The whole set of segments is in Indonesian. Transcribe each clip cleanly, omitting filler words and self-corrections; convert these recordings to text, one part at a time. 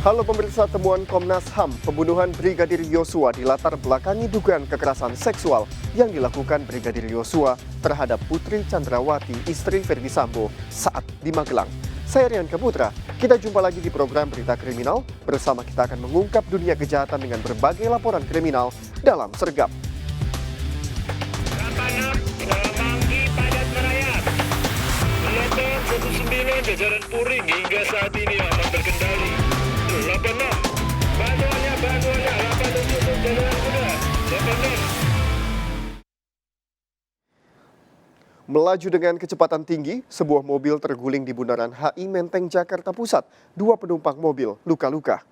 Halo pemirsa, temuan Komnas HAM, pembunuhan Brigadir Yosua dilatar belakangi dugaan kekerasan seksual yang dilakukan Brigadir Yosua terhadap Putri Chandrawati, istri Ferdy Sambo, saat di Magelang. Saya Rian Keputra, kita jumpa lagi di program Berita Kriminal. Bersama kita akan mengungkap dunia kejahatan dengan berbagai laporan kriminal dalam Sergap. Gelombang 19 jajaran Puring hingga saat ini aman terkendali. 86, bantuannya, 87 untuk jajaran kuda, 86. Melaju dengan kecepatan tinggi, sebuah mobil terguling di Bundaran HI Menteng, Jakarta Pusat. 2 penumpang mobil luka-luka.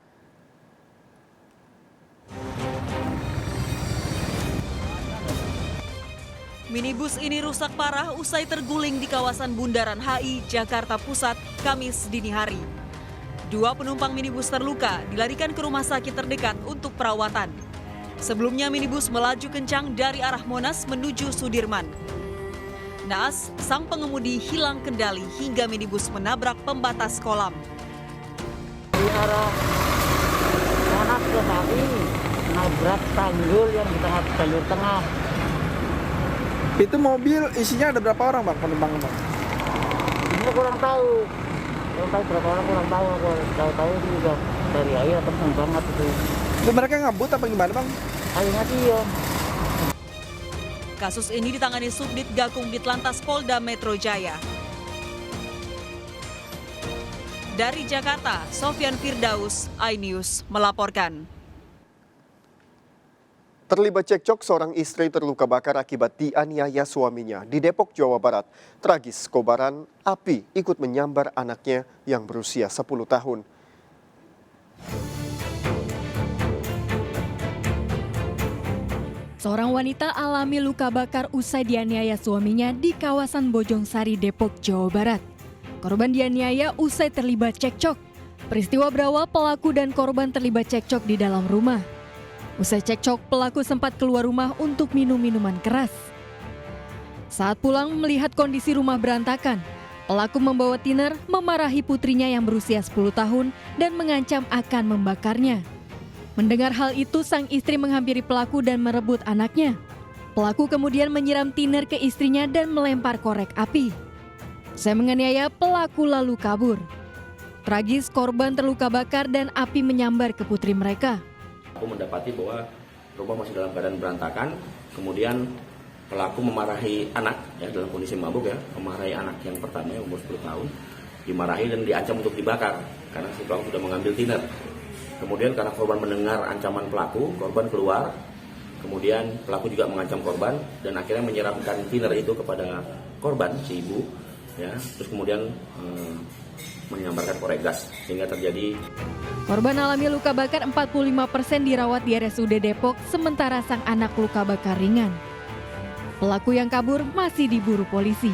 Minibus ini rusak parah usai terguling di kawasan Bundaran HI, Jakarta Pusat, Kamis dini hari. 2 penumpang minibus terluka dilarikan ke rumah sakit terdekat untuk perawatan. Sebelumnya minibus melaju kencang dari arah Monas menuju Sudirman. Naas, sang pengemudi hilang kendali hingga minibus menabrak pembatas kolam. Di arah Monas ke HI, nabrak tanggul yang di tengah jalur tengah. Itu mobil isinya ada berapa orang bang penumpang bang? Ini kurang tahu berapa orang, kurang tahu. Tahu itu udah dari air atau banget itu. Itu mereka ngabut apa gimana bang? Airnya dia. Kasus ini ditangani Subdit Gakum Ditlantas Polda Metro Jaya. Dari Jakarta, Sofyan Firdaus, iNews melaporkan. Terlibat cekcok, seorang istri terluka bakar akibat dianiaya suaminya di Depok, Jawa Barat. Tragis, kobaran api ikut menyambar anaknya yang berusia 10 tahun. Seorang wanita alami luka bakar usai dianiaya suaminya di kawasan Bojong Sari, Depok, Jawa Barat. Korban dianiaya usai terlibat cekcok. Peristiwa berawal pelaku dan korban terlibat cekcok di dalam rumah. Usai cekcok, pelaku sempat keluar rumah untuk minum minuman keras. Saat pulang melihat kondisi rumah berantakan, pelaku membawa tiner memarahi putrinya yang berusia 10 tahun dan mengancam akan membakarnya. Mendengar hal itu, sang istri menghampiri pelaku dan merebut anaknya. Pelaku kemudian menyiram tiner ke istrinya dan melempar korek api. Usai menganiaya, pelaku lalu kabur. Tragis, korban terluka bakar dan api menyambar ke putri mereka. Aku mendapati bahwa rumah masih dalam keadaan berantakan, kemudian pelaku memarahi anak ya dalam kondisi mabuk ya, memarahi anak yang pertama yang umur 10 tahun, dimarahi dan diancam untuk dibakar karena si pelaku sudah mengambil tiner. Kemudian karena korban mendengar ancaman pelaku, korban keluar, kemudian pelaku juga mengancam korban dan akhirnya menyiramkan tiner itu kepada korban, si ibu, ya, terus kemudian menyambarkan korek gas sehingga terjadi. Korban alami luka bakar 45% dirawat di RSUD Depok, sementara sang anak luka bakar ringan. Pelaku yang kabur masih diburu polisi.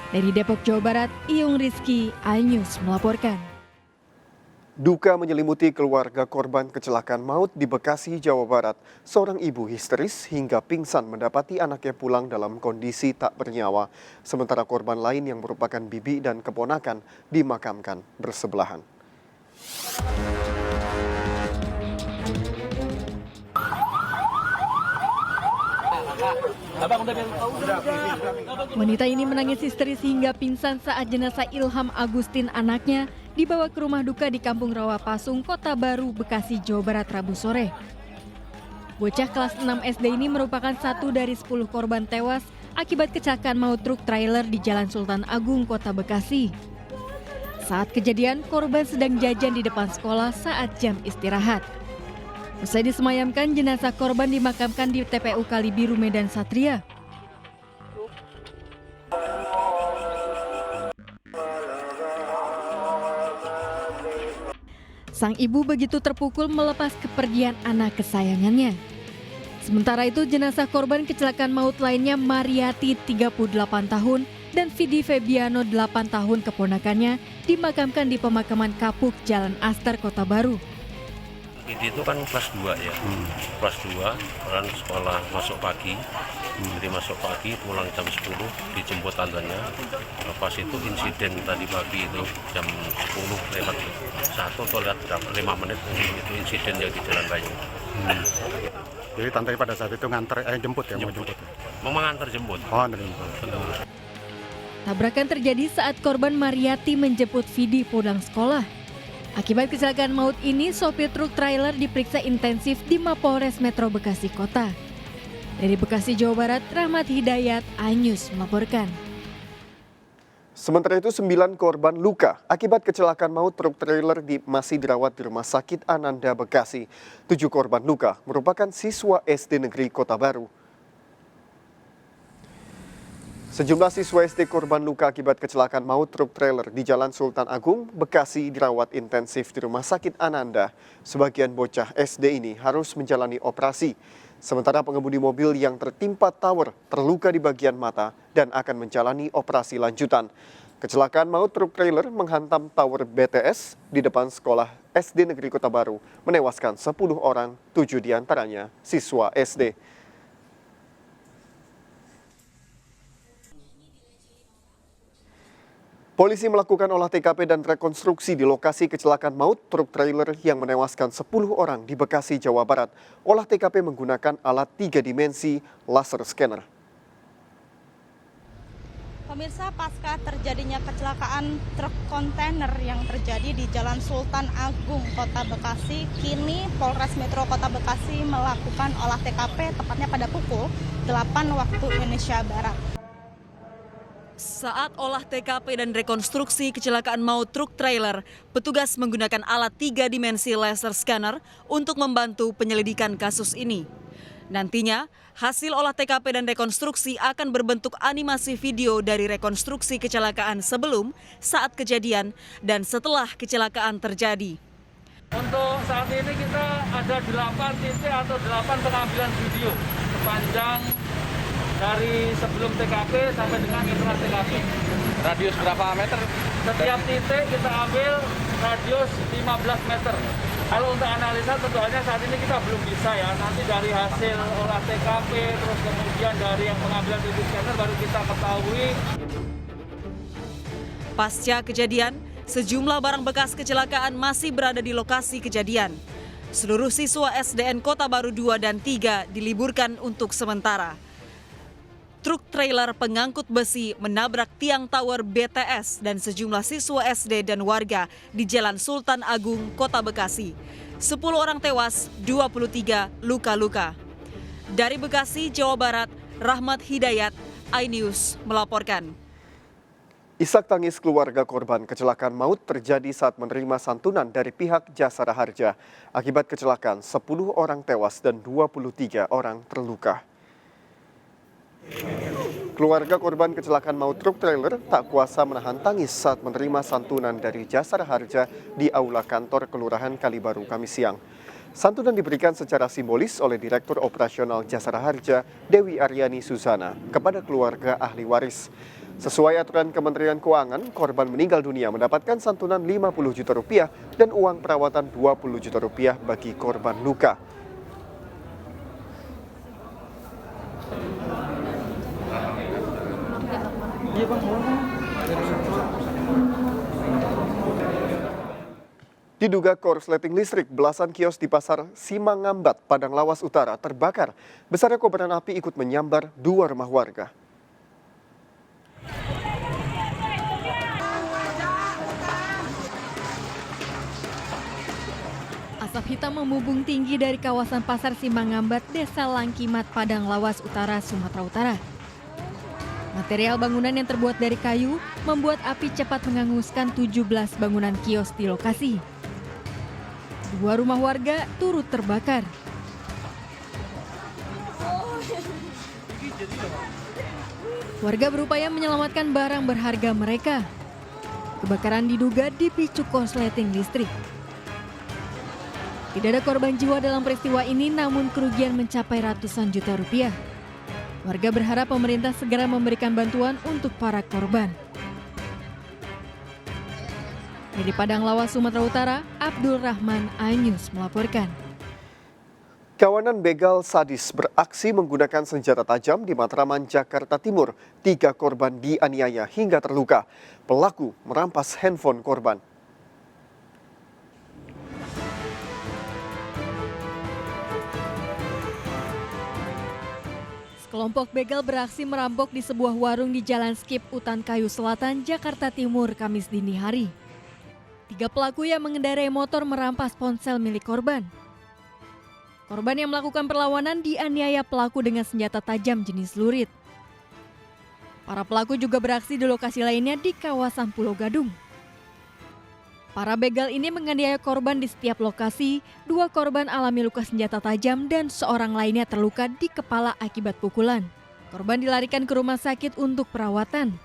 Dari Depok, Jawa Barat, Iyung Rizky, iNews melaporkan. Duka menyelimuti keluarga korban kecelakaan maut di Bekasi, Jawa Barat. Seorang ibu histeris hingga pingsan mendapati anaknya pulang dalam kondisi tak bernyawa. Sementara korban lain yang merupakan bibi dan keponakan dimakamkan bersebelahan. Wanita ini menangis histeris hingga pingsan saat jenazah Ilham Agustin, anaknya, dibawa ke rumah duka di Kampung Rawa Pasung, Kota Baru, Bekasi, Jawa Barat, Rabu sore. Bocah kelas 6 SD ini merupakan satu dari 10 korban tewas akibat kecelakaan maut truk trailer di Jalan Sultan Agung, Kota Bekasi. Saat kejadian, korban sedang jajan di depan sekolah saat jam istirahat. Usai disemayamkan, jenazah korban dimakamkan di TPU Kalibiru, Medan Satria. Sang ibu begitu terpukul melepas kepergian anak kesayangannya. Sementara itu jenazah korban kecelakaan maut lainnya Mariati 38 tahun dan Vidi Febiano 8 tahun keponakannya dimakamkan di pemakaman Kapuk Jalan Aster Kota Baru. Vidi itu kan kelas 2 ya, kelas 2 orang sekolah masuk pagi, jadi masuk pagi pulang jam 10 dijemput tantenya. Pas itu insiden tadi pagi itu jam 10 lewat 1 atau lewat 5 menit itu insiden yang di Jalan Bayu. Jadi tante pada saat itu jemput ya? Mau mengantar jemput. Oh, jemput. Tabrakan terjadi saat korban Mariati menjemput Vidi pulang sekolah. Akibat kecelakaan maut ini, sopir truk trailer diperiksa intensif di Mapolres Metro Bekasi Kota. Dari Bekasi, Jawa Barat, Rahmat Hidayat, iNews melaporkan. Sementara itu 9 korban luka akibat kecelakaan maut truk trailer masih dirawat di Rumah Sakit Ananda Bekasi. 7 korban luka merupakan siswa SD Negeri Kota Baru. Sejumlah siswa SD korban luka akibat kecelakaan maut truk trailer di Jalan Sultan Agung, Bekasi dirawat intensif di Rumah Sakit Ananda. Sebagian bocah SD ini harus menjalani operasi. Sementara pengemudi mobil yang tertimpa tower terluka di bagian mata dan akan menjalani operasi lanjutan. Kecelakaan maut truk trailer menghantam tower BTS di depan sekolah SD Negeri Kota Baru, menewaskan 10 orang, 7 diantaranya siswa SD. Polisi melakukan olah TKP dan rekonstruksi di lokasi kecelakaan maut truk trailer yang menewaskan 10 orang di Bekasi, Jawa Barat. Olah TKP menggunakan alat 3 dimensi laser scanner. Pemirsa, pasca terjadinya kecelakaan truk kontainer yang terjadi di Jalan Sultan Agung, Kota Bekasi, kini Polres Metro Kota Bekasi melakukan olah TKP tepatnya pada pukul 8 waktu Indonesia Barat. Saat olah TKP dan rekonstruksi kecelakaan maut truk trailer, petugas menggunakan alat 3 dimensi laser scanner untuk membantu penyelidikan kasus ini. Nantinya, hasil olah TKP dan rekonstruksi akan berbentuk animasi video dari rekonstruksi kecelakaan sebelum, saat kejadian, dan setelah kecelakaan terjadi. Untuk saat ini kita ada 8 titik atau 8 pengambilan video sepanjang dari sebelum TKP sampai dengan setelah TKP. Radius berapa meter? Setiap titik kita ambil radius 15 meter. Kalau untuk analisa tentunya saat ini kita belum bisa ya. Nanti dari hasil olah TKP, terus kemudian dari yang pengambilan 3D scanner baru kita ketahui. Pasca kejadian, sejumlah barang bekas kecelakaan masih berada di lokasi kejadian. Seluruh siswa SDN Kota Baru 2 dan 3 diliburkan untuk sementara. Truk trailer pengangkut besi menabrak tiang tower BTS dan sejumlah siswa SD dan warga di Jalan Sultan Agung, Kota Bekasi. 10 orang tewas, 23 luka-luka. Dari Bekasi, Jawa Barat, Rahmat Hidayat, iNews melaporkan. Isak tangis keluarga korban kecelakaan maut terjadi saat menerima santunan dari pihak Jasara Harja. Akibat kecelakaan, 10 orang tewas dan 23 orang terluka. Keluarga korban kecelakaan maut truk trailer tak kuasa menahan tangis saat menerima santunan dari Jasara Harja di aula kantor Kelurahan Kalibaru Kamis siang. Santunan diberikan secara simbolis oleh Direktur Operasional Jasara Harja, Dewi Aryani Susana, kepada keluarga ahli waris. Sesuai aturan Kementerian Keuangan, korban meninggal dunia mendapatkan santunan 50 juta rupiah dan uang perawatan 20 juta rupiah bagi korban luka. Diduga korsleting listrik, belasan kios di Pasar Simangambat, Padang Lawas Utara terbakar. Besarnya kobaran api ikut menyambar 2 rumah warga. Asap hitam membumbung tinggi dari kawasan Pasar Simangambat, Desa Langkimat, Padang Lawas Utara, Sumatera Utara. Material bangunan yang terbuat dari kayu membuat api cepat menghanguskan 17 bangunan kios di lokasi. 2 rumah warga turut terbakar. Warga berupaya menyelamatkan barang berharga mereka. Kebakaran diduga dipicu korsleting listrik. Tidak ada korban jiwa dalam peristiwa ini, namun kerugian mencapai ratusan juta rupiah. Warga berharap pemerintah segera memberikan bantuan untuk para korban. Dari Padang Lawas, Sumatera Utara, Abdul Rahman, iNews melaporkan. Kawanan begal sadis beraksi menggunakan senjata tajam di Matraman, Jakarta Timur. 3 korban dianiaya hingga terluka. Pelaku merampas handphone korban. Kelompok begal beraksi merampok di sebuah warung di Jalan Skip, Utan Kayu Selatan, Jakarta Timur, Kamis dini hari. 3 pelaku yang mengendarai motor merampas ponsel milik korban. Korban yang melakukan perlawanan dianiaya pelaku dengan senjata tajam jenis lurit. Para pelaku juga beraksi di lokasi lainnya di kawasan Pulau Gadung. Para begal ini menganiaya korban di setiap lokasi. 2 korban alami luka senjata tajam dan seorang lainnya terluka di kepala akibat pukulan. Korban dilarikan ke rumah sakit untuk perawatan.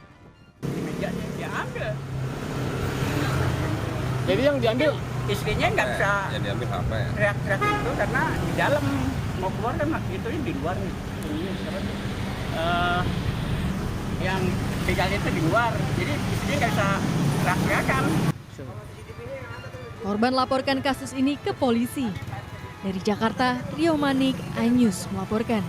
Jadi yang diambil istrinya nggak bisa teriak-teriak itu karena di dalam, mau keluar kan itu di luar nih. Yang begal itu di luar, jadi istrinya nggak bisa teriak-teriakan. Korban laporkan kasus ini ke polisi. Dari Jakarta, Rio Manik, iNews melaporkan.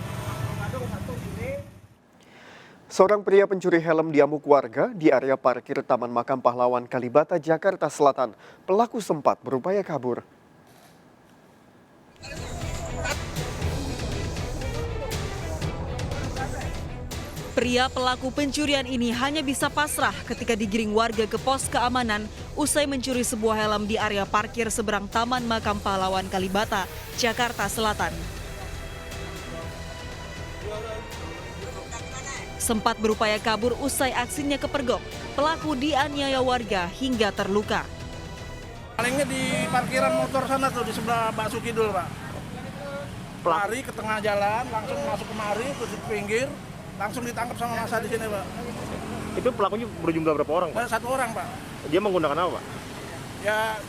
Seorang pria pencuri helm diamuk warga di area parkir Taman Makam Pahlawan Kalibata, Jakarta Selatan. Pelaku sempat berupaya kabur. Pria pelaku pencurian ini hanya bisa pasrah ketika digiring warga ke pos keamanan usai mencuri sebuah helm di area parkir seberang Taman Makam Pahlawan Kalibata, Jakarta Selatan. Sempat berupaya kabur usai aksinya kepergok, pelaku dianiaya warga hingga terluka. Palingnya di parkiran motor sana tuh di sebelah Bakso Kidul, Pak. Lari ke tengah jalan, langsung masuk kemari, terus di pinggir. Langsung ditangkap sama masa di sini, Pak. Itu pelakunya berjumlah berapa orang, Pak? 1 orang, Pak. Dia menggunakan apa, Pak? Ya,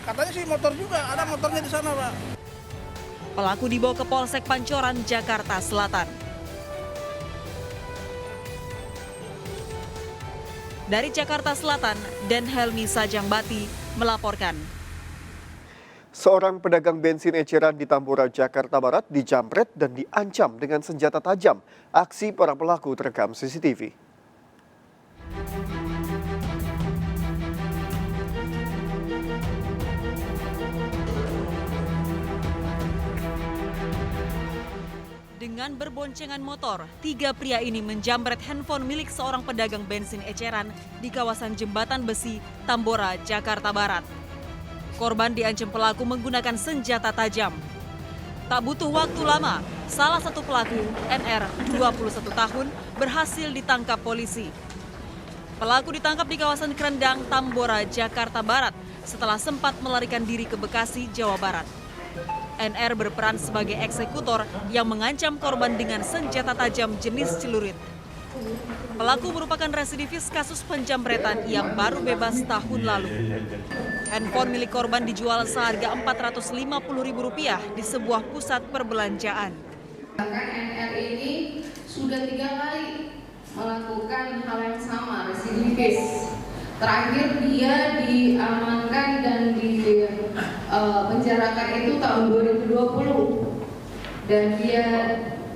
katanya sih motor juga, ada motornya di sana, Pak. Pelaku dibawa ke Polsek Pancoran, Jakarta Selatan. Dari Jakarta Selatan, Dan Helmi Sajangbati melaporkan. Seorang pedagang bensin eceran di Tambora, Jakarta Barat dijamret dan diancam dengan senjata tajam. Aksi para pelaku terekam CCTV. Dengan berboncengan motor, 3 pria ini menjamret handphone milik seorang pedagang bensin eceran di kawasan Jembatan Besi, Tambora, Jakarta Barat. Korban diancam pelaku menggunakan senjata tajam. Tak butuh waktu lama, salah satu pelaku, NR, 21 tahun, berhasil ditangkap polisi. Pelaku ditangkap di kawasan Krendang, Tambora, Jakarta Barat setelah sempat melarikan diri ke Bekasi, Jawa Barat. NR berperan sebagai eksekutor yang mengancam korban dengan senjata tajam jenis celurit. Pelaku merupakan residivis kasus penjamretan yang baru bebas tahun lalu. Handphone milik korban dijual seharga Rp450.000 di sebuah pusat perbelanjaan. Bahkan NR ini sudah 3 kali melakukan hal yang sama, residivis. Terakhir dia diamankan dan dipenjarakan itu tahun 2020 dan dia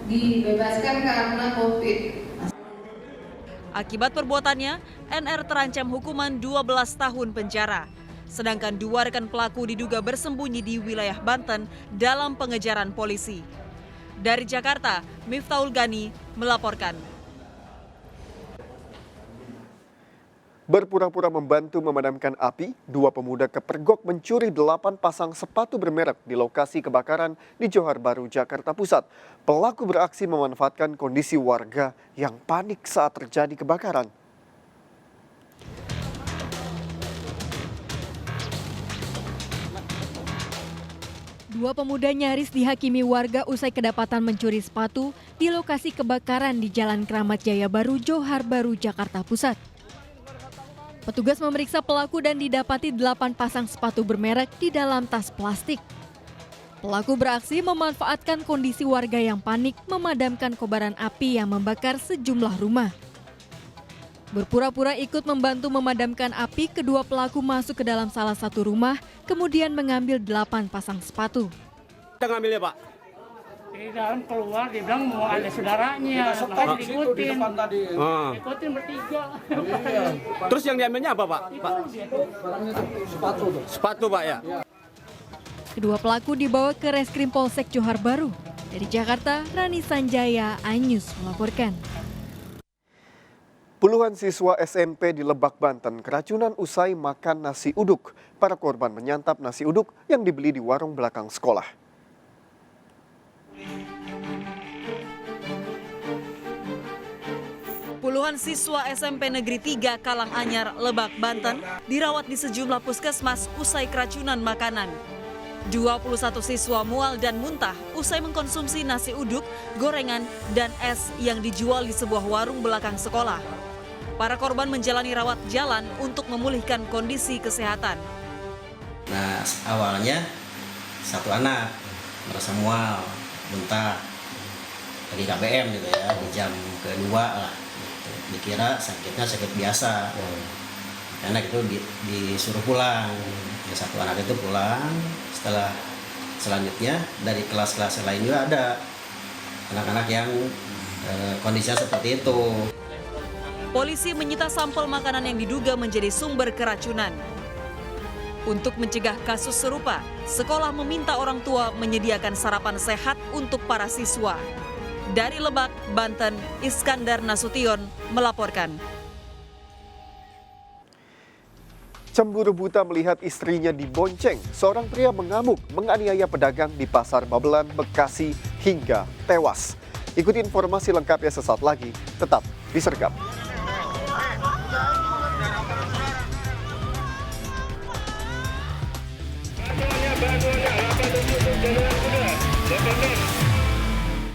dibebaskan karena COVID. Akibat perbuatannya, NR terancam hukuman 12 tahun penjara. Sedangkan 2 rekan pelaku diduga bersembunyi di wilayah Banten dalam pengejaran polisi. Dari Jakarta, Miftahul Gani melaporkan. Berpura-pura membantu memadamkan api, 2 pemuda kepergok mencuri 8 pasang sepatu bermerek di lokasi kebakaran di Johar Baru, Jakarta Pusat. Pelaku beraksi memanfaatkan kondisi warga yang panik saat terjadi kebakaran. Dua pemuda nyaris dihakimi warga usai kedapatan mencuri sepatu di lokasi kebakaran di Jalan Kramat Jaya Baru, Johar Baru, Jakarta Pusat. Petugas memeriksa pelaku dan didapati 8 pasang sepatu bermerek di dalam tas plastik. Pelaku beraksi memanfaatkan kondisi warga yang panik memadamkan kobaran api yang membakar sejumlah rumah. Berpura-pura ikut membantu memadamkan api, kedua pelaku masuk ke dalam salah satu rumah, kemudian mengambil 8 pasang sepatu. Kita ngambilnya, Pak? Di dalam keluar, dia bilang mau ada saudaranya, makanya diikutin. Ikutin bertiga. Terus yang diambilnya apa, Pak? Sepatu tuh. Sepatu, Pak, ya? Kedua pelaku dibawa ke Reskrim Polsek Johar Baru. Dari Jakarta, Rani Sanjaya, iNews melaporkan. Puluhan siswa SMP di Lebak, Banten keracunan usai makan nasi uduk. Para korban menyantap nasi uduk yang dibeli di warung belakang sekolah. Puluhan siswa SMP Negeri 3 Kalanganyar, Lebak, Banten dirawat di sejumlah puskesmas usai keracunan makanan. 21 siswa mual dan muntah usai mengkonsumsi nasi uduk, gorengan, dan es yang dijual di sebuah warung belakang sekolah. Para korban menjalani rawat jalan untuk memulihkan kondisi kesehatan. Nah, awalnya satu anak merasa mual, muntah, lagi KBM gitu ya, di jam kedua lah. Gitu. Dikira sakitnya sakit biasa. Anak itu disuruh pulang. Yang satu anak itu pulang. Selanjutnya dari kelas-kelas lain juga ada anak-anak yang kondisinya seperti itu. Polisi menyita sampel makanan yang diduga menjadi sumber keracunan. Untuk mencegah kasus serupa, sekolah meminta orang tua menyediakan sarapan sehat untuk para siswa. Dari Lebak, Banten, Iskandar Nasution melaporkan. Cemburu buta melihat istrinya dibonceng, seorang pria mengamuk menganiaya pedagang di Pasar Babelan, Bekasi hingga tewas. Ikuti informasi lengkapnya sesaat lagi, tetap di Sergap. Bantuannya 87 jalur kuda,